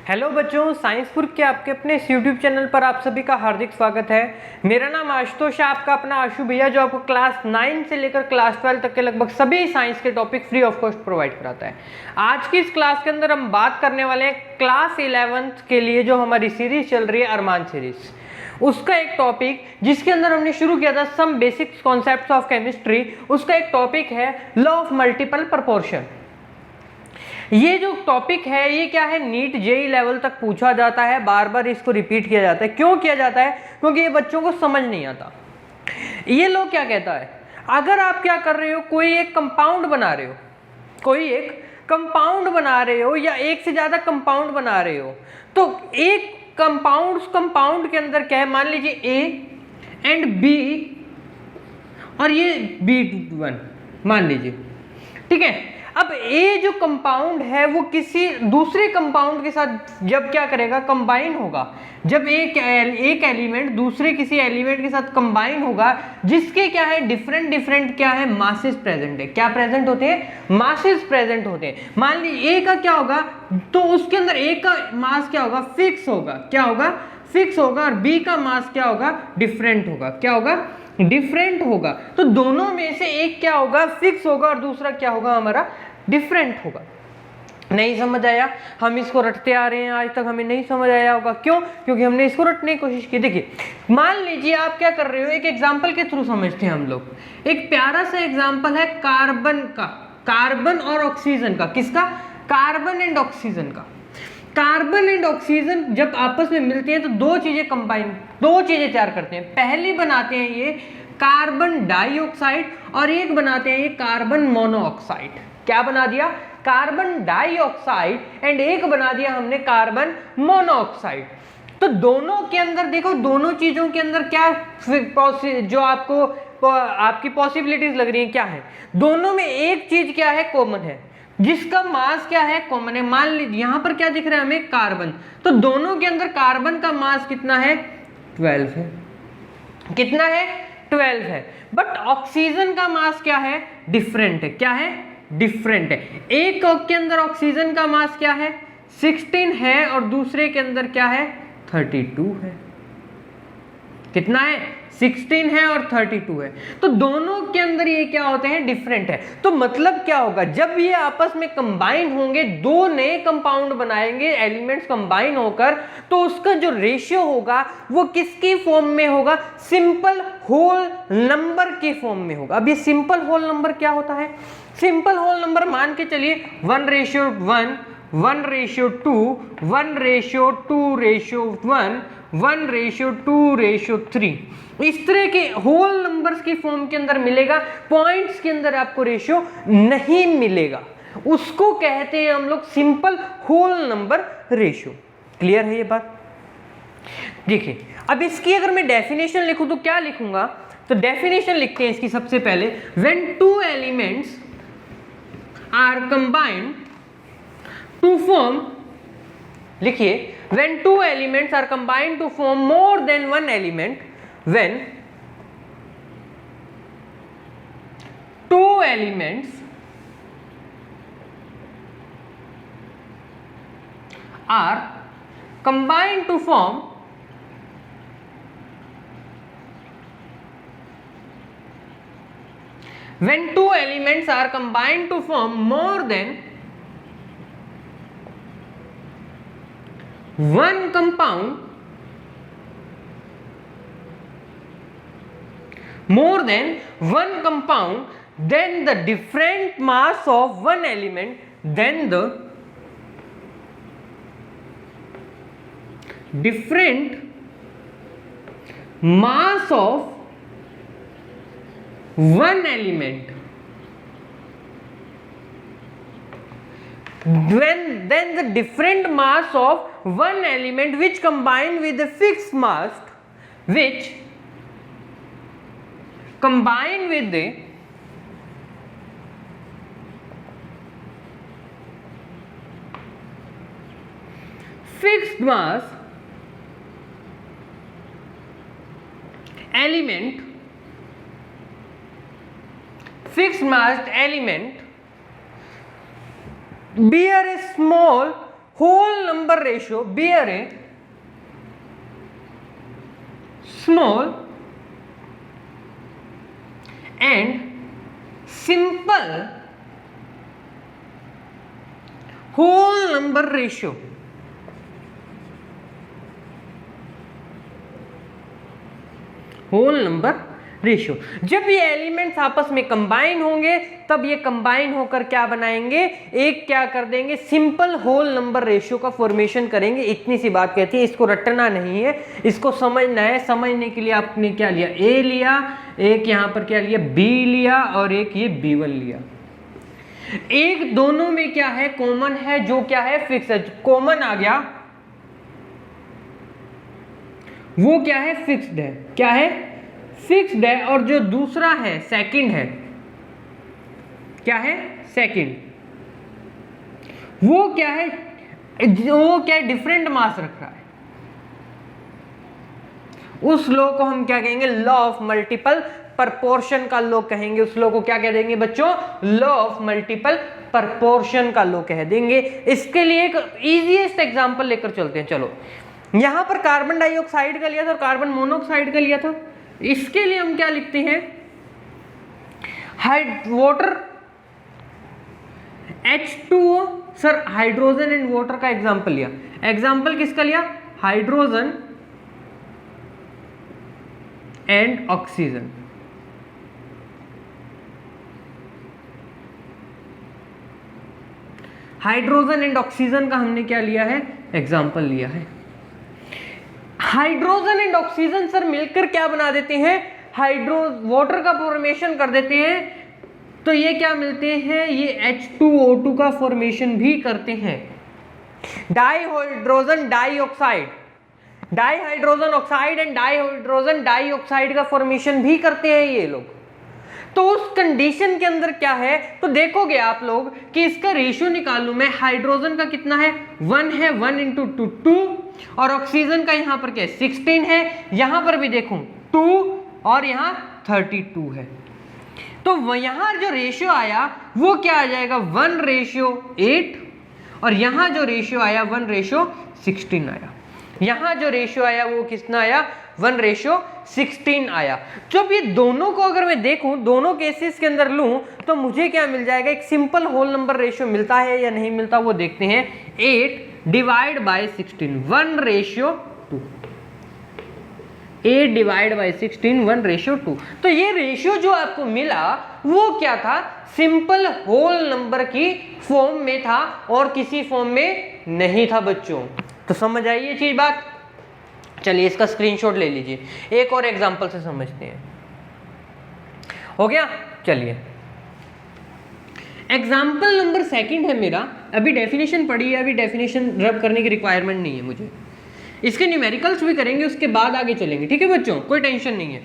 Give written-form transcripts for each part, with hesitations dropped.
Hello बच्चों, साइंसपुर के आपके अपने इस यूट्यूब चैनल पर आप सभी का हार्दिक स्वागत है। मेरा नाम आशुतोष है, आपका अपना आशु भैया, जो आपको क्लास 9 से लेकर क्लास 12 तक के लगभग सभी साइंस के topic free of cost provide कराता है। आज की इस क्लास के अंदर हम बात करने वाले हैं क्लास 11th के लिए जो हमारी सीरीज चल रही है अरमान सीरीज, उसका एक टॉपिक जिसके अंदर हमने शुरू किया था some basic concepts of chemistry. उसका एक टॉपिक है लॉ ऑफ मल्टीपल प्रोपोर्शन। ये जो टॉपिक है ये क्या है, नीट जेई लेवल तक पूछा जाता है, बार बार इसको रिपीट किया जाता है। क्यों किया जाता है? क्योंकि ये बच्चों को समझ नहीं आता। ये लोग क्या कहता है, अगर आप क्या कर रहे हो, कोई एक कंपाउंड बना रहे हो, कोई एक कंपाउंड बना रहे हो या एक से ज्यादा कंपाउंड बना रहे हो, तो एक कंपाउंड के अंदर क्या है, मान लीजिए ए एंड बी और ये B1 मान लीजिए, ठीक है। अब ए जो कंपाउंड है वो किसी दूसरे कंपाउंड के साथ जब क्या करेगा, कंबाइन होगा, जब एक एलिमेंट दूसरे किसी एलिमेंट के साथ कंबाइन होगा जिसके क्या है, डिफरेंट क्या है, मासेस प्रेजेंट है। क्या प्रेजेंट होते हैं? मासेस प्रेजेंट होते हैं। मान लीजिए ए का क्या होगा, तो उसके अंदर ए का मास क्या होगा, फिक्स होगा। क्या होगा? फिक्स होगा। और बी का मास क्या होगा, डिफरेंट होगा। क्या होगा? डिफरेंट होगा। तो दोनों में से एक क्या होगा, फिक्स होगा, और दूसरा क्या होगा, हमारा डिफरेंट होगा। नहीं समझ आया? हम इसको रटते आ रहे हैं, आज तक हमें नहीं समझ आया होगा। क्यों? क्योंकि हमने इसको रटने की कोशिश की। देखिए, मान लीजिए आप क्या कर रहे हो, एक एग्जांपल के थ्रू समझते हैं हम लोग। एक प्यारा सा एग्जांपल है कार्बन का, कार्बन और ऑक्सीजन का। किसका? कार्बन एंड ऑक्सीजन का। कार्बन एंड ऑक्सीजन जब आपस में मिलते हैं तो दो चीजें तैयार करते हैं। पहली बनाते हैं ये कार्बन डाइऑक्साइड और एक बनाते हैं ये कार्बन मोनोऑक्साइड। क्या बना दिया? कार्बन डाइऑक्साइड, एंड एक बना दिया हमने कार्बन मोनोऑक्साइड। तो दोनों के अंदर देखो, दोनों चीजों के अंदर क्या जो आपको आपकी पॉसिबिलिटीज लग रही है, क्या है? दोनों में एक चीज क्या है, कॉमन है, जिसका मास क्या है, कॉमन है। मान लीजिए यहां पर क्या दिख रहा है हमें, कार्बन। तो दोनों के अंदर कार्बन का मास कितना है, 12 है। कितना है? 12 है। बट ऑक्सीजन का मास क्या है, डिफरेंट है। क्या है? डिफरेंट है। एक के अंदर ऑक्सीजन का मास क्या है, 16 है, और दूसरे के अंदर क्या है, 32 है। कितना है? 16 है और 32 है। तो दोनों के अंदर ये क्या होते हैं, डिफरेंट है। तो मतलब क्या होगा, जब ये आपस में कंबाइन होंगे, दो नए कंपाउंड बनाएंगे एलिमेंट्स कंबाइन होकर, तो उसका जो रेशियो होगा वो किसकी फॉर्म में होगा, सिंपल होल नंबर की फॉर्म में होगा। अब ये सिंपल होल नंबर क्या होता है? सिंपल होल नंबर मान के चलिए 1:1, 1:2, 1:2:1, 1:2:3, इस तरह के होल नंबर्स की फॉर्म के अंदर मिलेगा। पॉइंट्स के अंदर आपको रेशियो नहीं मिलेगा, उसको कहते हैं हम लोग simple whole number ratio. Clear है ये बात? देखिए, अब इसकी अगर मैं डेफिनेशन लिखूं तो क्या लिखूंगा, तो डेफिनेशन लिखते हैं इसकी सबसे पहले, when two elements are combined to form, लिखिए, when two elements are combined to form more than one element, when two elements are combined to form when two elements are combined to form more than one compound, more than one compound, then the different mass of one element, then the different mass of one element, then the different mass of one element which combine with the fixed mass, which combine with the fixed mass element, bear a small whole number ratio bear a small and simple whole number ratio. Whole number ratio, जब ये elements आपस में combine होंगे तब ये combine होकर क्या बनाएंगे, एक क्या कर देंगे, सिंपल होल नंबर रेशियो का फॉर्मेशन करेंगे। इतनी सी बात कहती है, इसको रटना नहीं है, इसको समझना है। समझने के लिए आपने क्या लिया, ए लिया, एक यहां पर क्या लिया, बी लिया, और एक ये B1 लिया। एक दोनों में क्या है, कॉमन है, जो क्या है, फिक्स है। कॉमन आ गया वो क्या है, फिक्स्ड है। क्या है, फिक्स्ड है। और जो दूसरा है, सेकंड है, क्या है, सेकंड, वो क्या है, वो क्या है, डिफरेंट मास रख रहा है। उस लॉ को हम क्या कहेंगे, लॉ ऑफ मल्टीपल प्रपोर्शन का लॉ कहेंगे। उस लॉ को क्या कह देंगे बच्चों, लॉ ऑफ मल्टीपल प्रपोर्शन का लॉ कह देंगे। इसके लिए एक इजीएस्ट एग्जांपल लेकर चलते हैं। चलो, यहां पर कार्बन डाइऑक्साइड का लिया था और कार्बन मोनोऑक्साइड का लिया था। इसके लिए हम क्या लिखते हैं, water H2O। Sir hydrogen and water का एग्जांपल लिया। एग्जांपल किसका लिया, hydrogen and oxygen. Hydrogen and oxygen का हमने क्या लिया है, एग्जांपल लिया है। हाइड्रोजन एंड ऑक्सीजन सर मिलकर क्या बना देते हैं, वाटर का फॉर्मेशन कर देते हैं। तो ये क्या मिलते हैं, ये H2O2 का फॉर्मेशन भी करते हैं। Dihydrogen dioxide, dihydrogen oxide and dihydrogen dioxide का फॉर्मेशन भी करते हैं ये लोग। तो उस कंडीशन के अंदर क्या है, तो देखोगे आप लोग कि इसका रेशियो निकालूं मैं, हाइड्रोजन का कितना है, 1 है, 1 × 2 2, और ऑक्सीजन का यहां पर क्या है, 16 है। यहां पर भी देखूं 2 और यहां 32 है। तो यहां जो रेशियो आया वो क्या आ जाएगा, 1:8, और यहां जो रेशियो आया 1:16 आया। यहां जो रेशियो आया वो कितना आया, 1:16 आया। जब ये दोनों को अगर मैं देखूं, दोनों केसेस के अंदर लूं, तो मुझे क्या मिल जाएगा, एक सिंपल होल नंबर रेशियो मिलता है या नहीं मिलता, वो देखते हैं। 8/16, 1:2। 8/16, 1:2। तो ये रेशियो जो आपको मिला वो क्या था, सिंपल होल नंबर की फॉर्म में था और किसी फॉर्म में नहीं था बच्चों। तो समझ आई ये चीज बात। चलिए इसका स्क्रीनशॉट ले लीजिए, एक और एग्जांपल से समझते हैं। हो गया, चलिए एग्जांपल नंबर 2 है मेरा। अभी डेफिनेशन पढ़ी है, अभी डेफिनेशन रब करने की रिक्वायरमेंट नहीं है मुझे। इसके न्यूमेरिकल्स भी करेंगे, उसके बाद आगे चलेंगे, ठीक है बच्चों, कोई टेंशन नहीं है।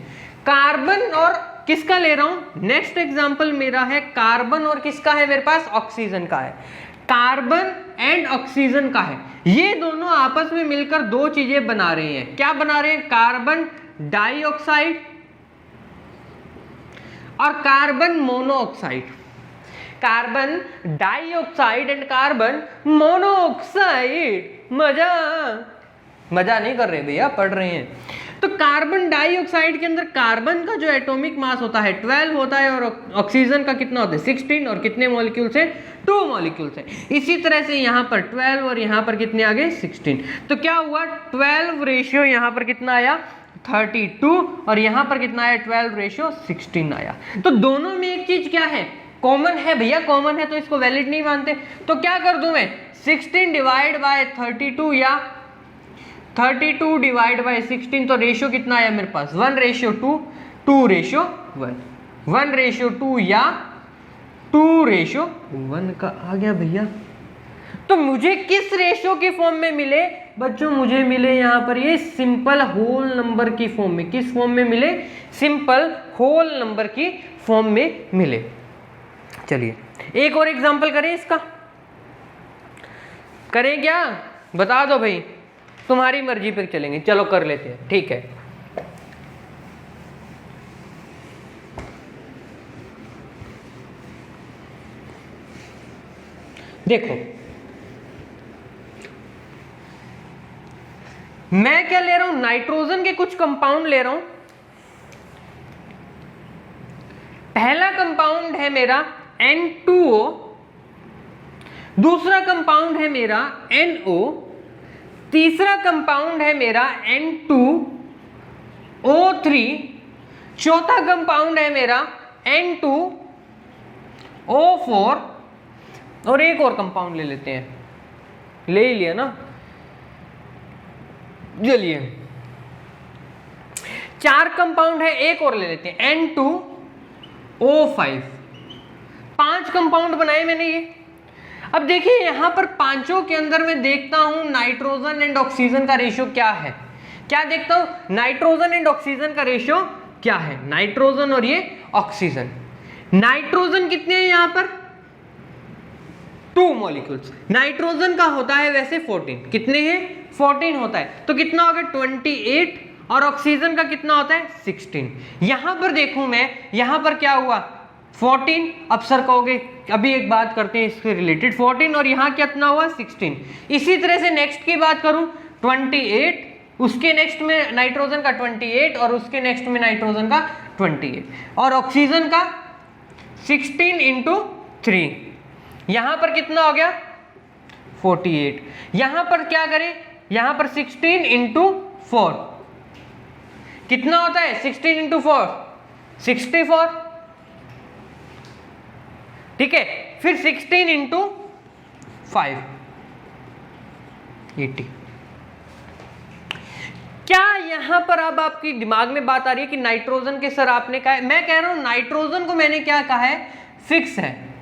कार्बन और किसका ले रहा हूं, नेक्स्ट एग्जांपल मेरा है कार्बन और किसका है मेरे पास, ऑक्सीजन का है। कार्बन एंड ऑक्सीजन का है। ये दोनों आपस में मिलकर दो चीजें बना रहे हैं। क्या बना रहे हैं, कार्बन डाइऑक्साइड और carbon monoxide. Carbon dioxide and carbon monoxide. मजा नहीं कर रहे भैया, पढ़ रहे हैं। तो कार्बन डाइऑक्साइड के अंदर कार्बन का जो एटॉमिक मास होता है 12 होता है, और ऑक्सीजन का कितना होता है 16, और कितने मॉलिक्यूल्स हैं, 2 मॉलिक्यूल्स हैं। इसी तरह से यहाँ पर 12 और यहाँ पर कितने आ गए 16। तो क्या हुआ, 12 रेशियो यहाँ पर कितना आया 32, और यहाँ पर कितना आया 12:16 आया। तो दोनों में एक चीज क्या है, कॉमन है भैया, कॉमन है, तो इसको वैलिड नहीं मानते। तो क्या कर दूं मैं, 16/32 या 32/16। तो रेशियो कितना आया मेरे पास 1:2, 2:1, 1:2 या 2:1 का आ गया भैया। तो मुझे किस रेशियो की फॉर्म में मिले बच्चों, मुझे मिले यहाँ पर ये सिंपल होल नंबर की फॉर्म में। किस फॉर्म में मिले, सिंपल होल नंबर की फॉर्म में मिले। चलिए एक और एग्जांपल करें इसका, करें क्या, बता दो भाई, तुम्हारी मर्जी पर चलेंगे। चलो कर लेते हैं, ठीक है। देखो मैं क्या ले रहा हूं, नाइट्रोजन के कुछ कंपाउंड ले रहा हूं। पहला कंपाउंड है मेरा N2O, दूसरा कंपाउंड है मेरा NO, तीसरा कंपाउंड है मेरा N2O3, चौथा कंपाउंड है मेरा N2O4 और एक और कंपाउंड ले लेते हैं, ले ही लिया ना। चलिए 4 कंपाउंड है, एक और ले लेते हैं N2O5। 5 कंपाउंड बनाए मैंने ये। अब देखिए यहां पर पांचों के अंदर मैं देखता हूं नाइट्रोजन एंड ऑक्सीजन का रेशियो क्या है। क्या देखता हूं, नाइट्रोजन एंड ऑक्सीजन का रेशियो क्या है, नाइट्रोजन और ये ऑक्सीजन। नाइट्रोजन कितने हैं यहां पर, 2 मॉलिक्यूल्स। नाइट्रोजन का होता है वैसे 14, कितने हैं 14 होता है, तो कितना होगा 28, और ऑक्सीजन का कितना होता है 16। यहां पर देखूं मैं, यहां पर क्या हुआ 14, अब सर कहोगे अभी एक बात करते हैं इसके रिलेटेड, 14 और यहाँ कितना हुआ 16। इसी तरह से नेक्स्ट की बात करूं 28, उसके नेक्स्ट में नाइट्रोजन का 28 और उसके नेक्स्ट में नाइट्रोजन का 28 और ऑक्सीजन का 16 इंटू 3, यहां पर कितना हो गया 48। यहां पर क्या करें, यहां पर 16 इंटू 4 कितना होता है, 16 इंटू 4 64, ठीक है। फिर 16 इंटू 5 80। क्या यहां पर अब आपकी दिमाग में बात आ रही है कि नाइट्रोजन के सर आपने कहा है, मैं कह रहा हूं नाइट्रोजन को मैंने क्या कहा है, फिक्स है।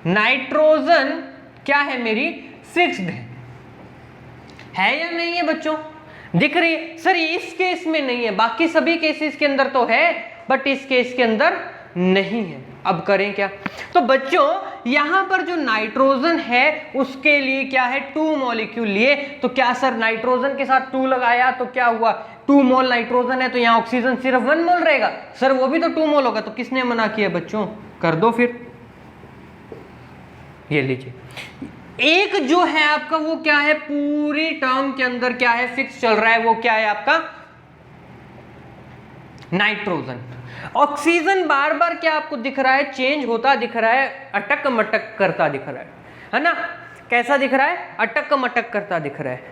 नाइट्रोजन क्या है मेरी, फिक्स्ड है या नहीं है बच्चों, दिख रही है। सर इस केस में नहीं है, बाकी सभी केसेस के अंदर तो है, बट इस केस के अंदर नहीं है। अब करें क्या, तो बच्चों यहां पर जो नाइट्रोजन है उसके लिए क्या है 2 मॉलिक्यूल लिए, तो क्या सर नाइट्रोजन के साथ 2 लगाया तो क्या हुआ 2 मोल नाइट्रोजन है, तो यहां ऑक्सीजन सिर्फ 1 मोल रहेगा। सर वो भी तो 2 मोल होगा, तो किसने मना किया बच्चों, कर दो फिर। ये लीजिए, एक जो है आपका वो क्या है, पूरी टर्म के अंदर क्या है फिक्स चल रहा है, वो क्या है आपका नाइट्रोजन। ऑक्सीजन बार बार क्या आपको दिख रहा है, चेंज होता दिख रहा है, अटक मटक करता दिख रहा है ना, कैसा दिख रहा है, अटक मटक करता दिख रहा है।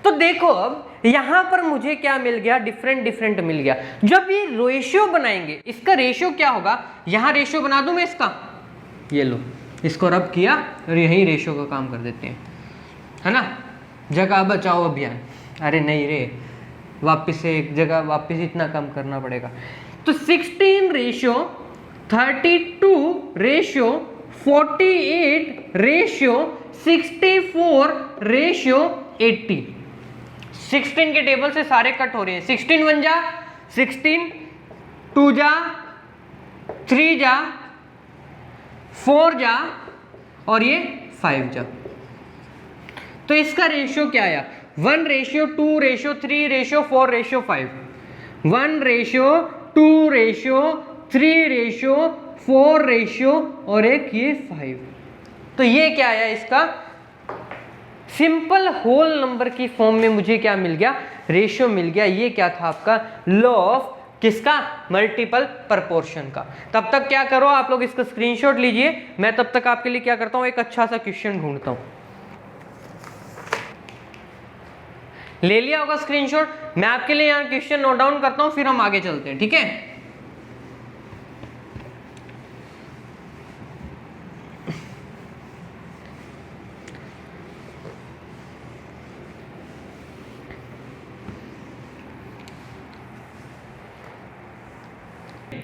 तो देखो अब यहां पर मुझे क्या मिल गया, डिफरेंट मिल गया। जब ये रेशियो बनाएंगे, इसका रेशियो क्या होगा, यहां रेशियो बना दूं मैं इसका, ये लो इसको रब किया और यही रेशियो का काम कर देते हैं, है ना, जगह बचाओ अभियान। अरे नहीं रे, वापस से एक जगह वापस इतना कम करना पड़ेगा। तो 16 रेशियो 32 रेशियो 48 रेशियो 64 रेशियो 80। 16 के टेबल से सारे कट हो रहे हैं, 16 1 जा 16, 2 जा 3 जा 4 जा और ये 5 जा। तो इसका रेशियो क्या आया, 1 ratio 2 ratio 3 ratio 4 ratio 5, 1 ratio 2 ratio 3 ratio 4 ratio और एक ये 5। तो ये क्या आया, इसका सिंपल होल नंबर की फॉर्म में मुझे क्या मिल गया, रेशियो मिल गया। ये क्या था आपका लॉ ऑफ किसका, मल्टीपल प्रपोर्शन का। तब तक क्या करो आप लोग, इसका स्क्रीनशॉट लीजिए, मैं तब तक आपके लिए क्या करता हूं, एक अच्छा सा क्वेश्चन ढूंढता हूं। ले लिया होगा स्क्रीनशॉट, मैं आपके लिए यहाँ क्वेश्चन नोट डाउन करता हूं, फिर हम आगे चलते हैं, ठीक है।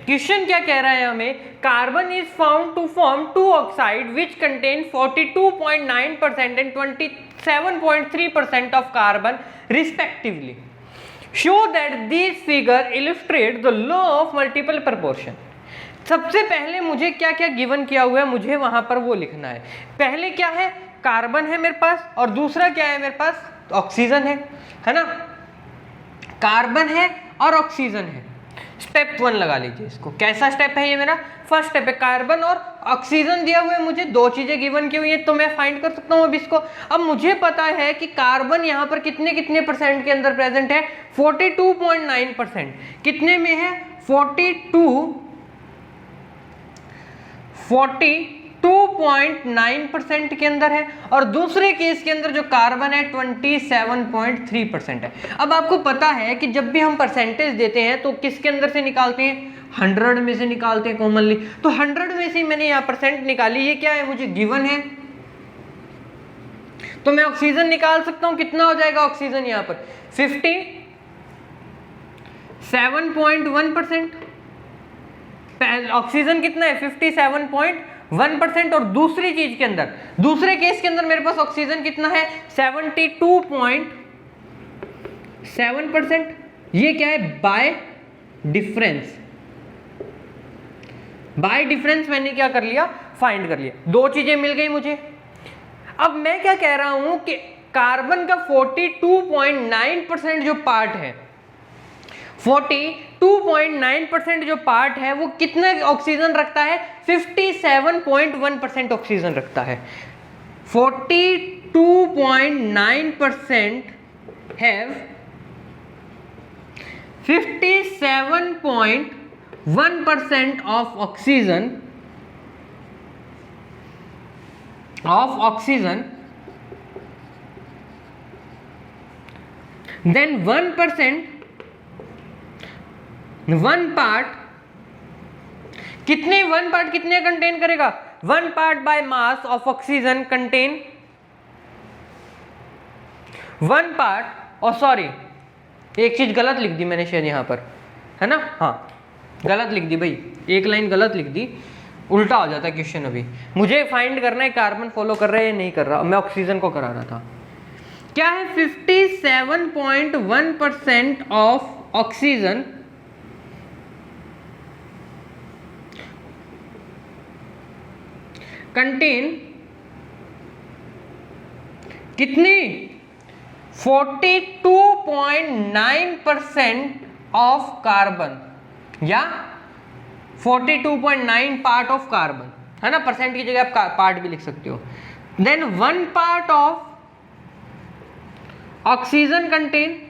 क्वेश्चन क्या कह रहा है हमें, carbon is found to form 2 oxide which contain 42.9% and 27.3% of carbon respectively. Show that this figure illustrate the law of multiple proportion. सबसे पहले मुझे क्या क्या गिवन किया हुआ है, मुझे वहां पर वो लिखना है। पहले क्या है, कार्बन है मेरे पास, और दूसरा क्या है मेरे पास, ऑक्सीजन है ना, कार्बन है और ऑक्सीजन है। स्टेप 1 लगा लीजिए इसको। कैसा स्टेप है ये मेरा? फर्स्ट स्टेप है। कार्बन और ऑक्सीजन दिया हुआ है मुझे, दो चीजें गिवन की हुई है, तो मैं फाइंड कर सकता हूं अब इसको। अब मुझे पता है कि कार्बन यहां पर कितने कितने परसेंट के अंदर प्रेजेंट है, 42.9%। कितने में है? 42.9% के अंदर है। और दूसरे केस के अंदर जो कार्बन है 27.3% है। अब आपको पता है कि जब भी हम परसेंटेज देते हैं तो किसके अंदर से निकालते हैं? 100 में से निकालते हैं कॉमनली। तो 100 में से मैंने यहाँ परसेंट निकाली, ये क्या है? मुझे गिवन है। तो मैं ऑक्सीजन निकाल सकता हूं, कितना हो जाएगा ऑक्सीजन यहाँ पर? 57.1%। ऑक्सीजन कितना है? 57.1%। और दूसरी चीज के अंदर, दूसरे केस के अंदर मेरे पास ऑक्सीजन कितना है? 72.7%। ये क्या है? Bye difference. बाय डिफरेंस मैंने क्या कर लिया? फाइंड कर लिया। दो चीजें मिल गई मुझे। अब मैं क्या कह रहा हूं कि कार्बन का 42.9% जो पार्ट है, 42.9% जो पार्ट है वो कितना ऑक्सीजन रखता है? 57.1% ऑक्सीजन रखता है। 42.9% have 57.1% of oxygen, then 1 part कितने कंटेन करेगा? 1 part by mass of oxygen contain 1 part. और सॉरी, एक चीज गलत लिख दी मैंने शायद यहां पर, है ना? हाँ, गलत लिख दी भाई, एक लाइन गलत लिख दी, उल्टा हो जाता है क्वेश्चन। अभी मुझे फाइंड करना है कार्बन फॉलो कर रहा है या नहीं कर रहा, मैं ऑक्सीजन को करा रहा था। क्या है? 57.1% ऑफ ऑक्सीजन कंटेन कितनी? 42.9% ऑफ कार्बन, या 42.9 पार्ट ऑफ कार्बन, है ना? परसेंट की जगह आप पार्ट भी लिख सकते हो। Then 1 part of oxygen contain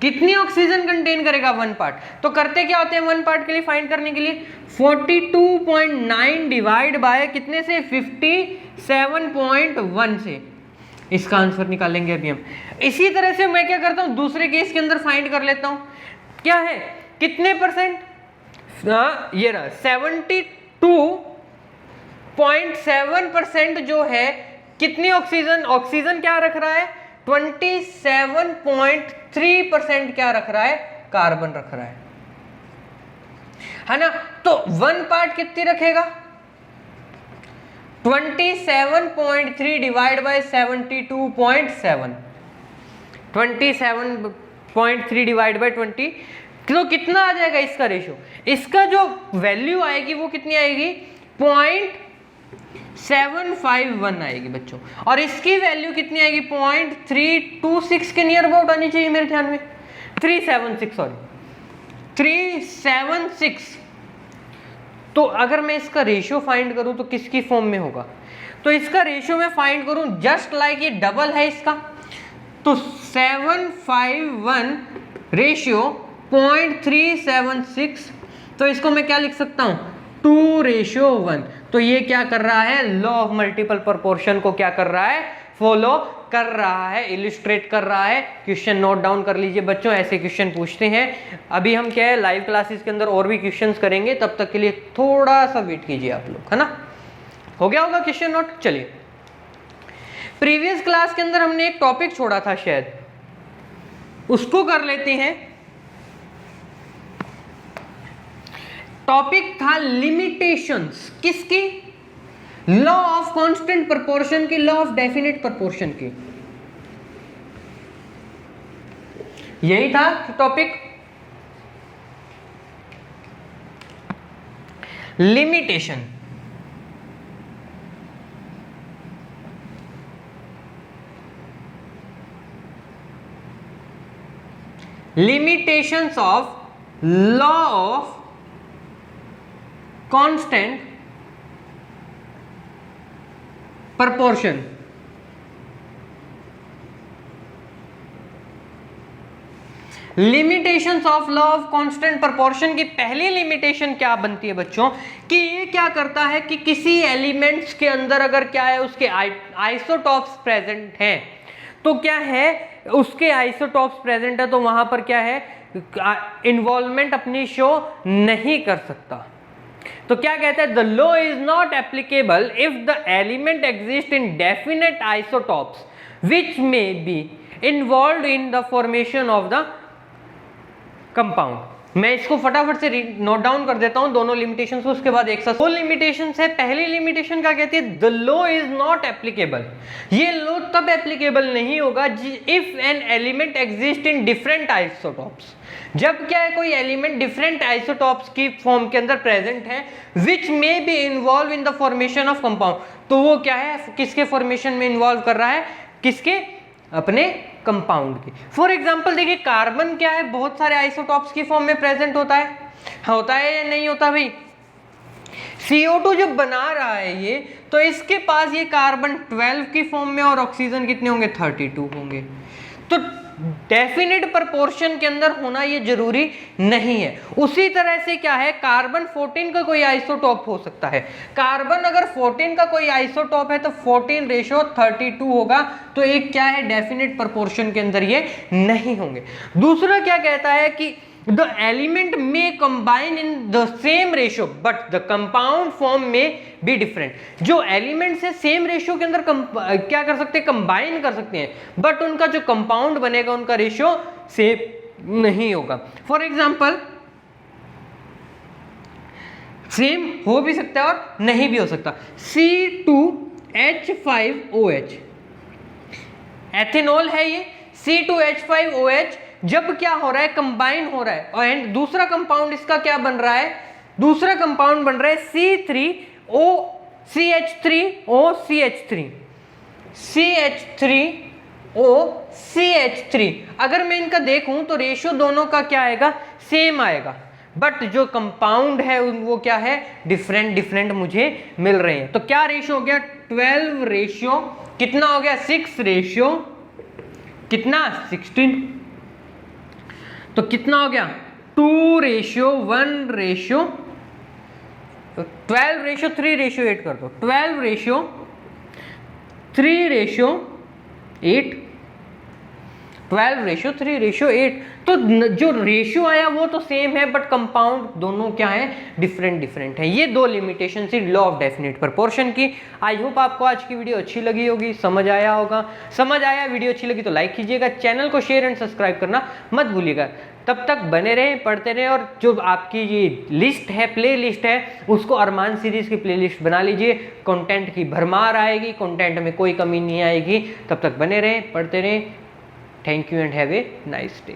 कितनी ऑक्सीजन कंटेन करेगा? 1 पार्ट। तो करते क्या होते हैं 1 पार्ट के लिए फाइंड करने के लिए? 42.9 डिवाइड बाय कितने से? 57.1 से। इसका आंसर निकालेंगे अभी हम। इसी तरह से मैं क्या करता हूं, दूसरे केस के अंदर फाइंड कर लेता हूं। क्या है? कितने परसेंट? ये रहा 72.7% जो है, कितनी ऑक्सीजन क्या रख रहा है? 27.3% क्या रख रहा है? कार्बन रख रहा है ना? तो 1 पार्ट कितनी रखेगा? 27.3 डिवाइड बाय 72.7, 27.3 डिवाइड बाय 20, तो कितना आ जाएगा इसका रेशियो? इसका जो वैल्यू आएगी वो कितनी आएगी? 0.751 आएगी बच्चों। और इसकी वैल्यू कितनी आएगी? 0.326 के नियर अबाउट आनी चाहिए मेरे ध्यान में। 376, सॉरी 376। तो अगर मैं इसका रेशियो फाइंड करूं तो किसकी फॉर्म में होगा? तो इसका रेशियो मैं फाइंड करूं जस्ट लाइक ये डबल है इसका, तो 751 रेशियो 0.376। तो इसको मैं क्या लिख सकता हूं? 2:1। तो ये क्या कर रहा है? लॉ ऑफ मल्टीपल प्रोपोर्शन को क्या कर रहा है? फॉलो कर रहा है, इलिस्ट्रेट कर रहा है। क्वेश्चन नोट डाउन कर लीजिए बच्चों, ऐसे क्वेश्चन पूछते हैं। अभी हम क्या है, लाइव क्लासेस के अंदर और भी क्वेश्चंस करेंगे, तब तक के लिए थोड़ा सा वेट कीजिए आप लोग, है ना? हो गया होगा क्वेश्चन नोट? चलिए, प्रीवियस क्लास के अंदर हमने एक टॉपिक छोड़ा था, शायद उसको कर लेते हैं। टॉपिक था लिमिटेशंस, किसकी? लॉ ऑफ कांस्टेंट प्रोपोर्शन की, लॉ ऑफ डेफिनेट प्रोपोर्शन की। यही था topic, limitation. limitations of law of constant proportion. Limitations of law of constant proportion की पहली लिमिटेशन क्या बनती है बच्चों, कि ये क्या करता है कि किसी एलिमेंट्स के अंदर अगर क्या है उसके आइसोटॉप्स प्रेजेंट हैं, तो क्या है उसके आइसोटॉप्स प्रेजेंट है तो वहां पर क्या है इन्वॉल्वमेंट अपनी शो नहीं कर सकता। तो क्या कहते हैं, the law is not applicable if the element exist in definite isotopes which may be involve in the formation of the compound. मैं इसको फटाफट से नोट डाउन कर देता हूं दोनों लिमिटेशंस को, उसके बाद एक साथ। दो लिमिटेशंस है। पहली लिमिटेशन क्या कहती है, the law is not applicable. ये लॉ तब एप्लीकेबल नहीं होगा if an element exist in different isotopes. जब क्या है कोई एलिमेंट डिफरेंट आइसोटॉप्स की फॉर्म के अंदर प्रेजेंट है which may be involve in the formation of compound. तो वो क्या है किसके फॉर्मेशन में इन्वॉल्व कर रहा है, किसके, अपने कंपाउंड की। फॉर एग्जांपल देखिए कार्बन क्या है बहुत सारे आइसोटॉप्स की फॉर्म में प्रेजेंट होता है या नहीं होता भाई। CO2 जब बना रहा है ये, तो इसके पास ये कार्बन 12 की फॉर्म में और ऑक्सीजन कितने होंगे, 32 होंगे। तो डेफिनेट प्रोपोर्शन के अंदर होना ये जरूरी नहीं है। उसी तरह से क्या है कार्बन 14 का कोई आइसोटॉप हो सकता है। कार्बन अगर 14 का कोई आइसोटॉप है तो 14:32 होगा। तो एक क्या है डेफिनेट प्रोपोर्शन के अंदर ये नहीं होंगे। दूसरा क्या कहता है कि the element may combine in the same ratio but the compound form may be different। जो एलिमेंट्स है सेम रेशियो के अंदर क्या कर सकते हैं, कंबाइन कर सकते हैं, बट उनका जो कंपाउंड बनेगा उनका रेशियो सेम नहीं होगा। फॉर एग्जांपल सेम हो भी सकता है और नहीं भी हो सकता। C2H5OH एथेनॉल है ये। C2H5OH जब क्या हो रहा है कंबाइन हो रहा है, और दूसरा कंपाउंड इसका क्या बन रहा है, दूसरा कंपाउंड बन रहा है CH3OCH3 अगर मैं इनका देखूं तो रेशियो दोनों का क्या आएगा, सेम आएगा, बट जो कंपाउंड है वो क्या है डिफरेंट मुझे मिल रहे हैं। तो क्या रेशियो हो गया 12 रेशियो कितना हो गया 6 रेशियो कितना 16। तो कितना हो गया 2:1 रेशियो 12 रेशियो 3 रेशियो 8 कर दो, 12 रेशियो 3 रेशियो 8, 12 रेशियो 3 रेशियो 8। तो जो रेशियो आया वो तो सेम है बट कंपाउंड दोनों क्या है डिफरेंट है। ये दो लिमिटेशन थी लॉ ऑफ डेफिनेट प्रोपोर्शन की। आई होप आपको आज की वीडियो अच्छी लगी होगी, समझ आया होगा। समझ आया, वीडियो अच्छी लगी तो लाइक कीजिएगा, चैनल को शेयर एंड सब्सक्राइब करना मत भूलिएगा। तब तक बने रहें, पढ़ते रहें, और जो आपकी ये लिस्ट है, प्ले लिस्ट है, उसको अरमान सीरीज की प्ले लिस्ट बना लीजिए। कंटेंट की भरमार आएगी, कंटेंट में कोई कमी नहीं आएगी। तब तक बने रहें, पढ़ते रहें। Thank you and have a nice day.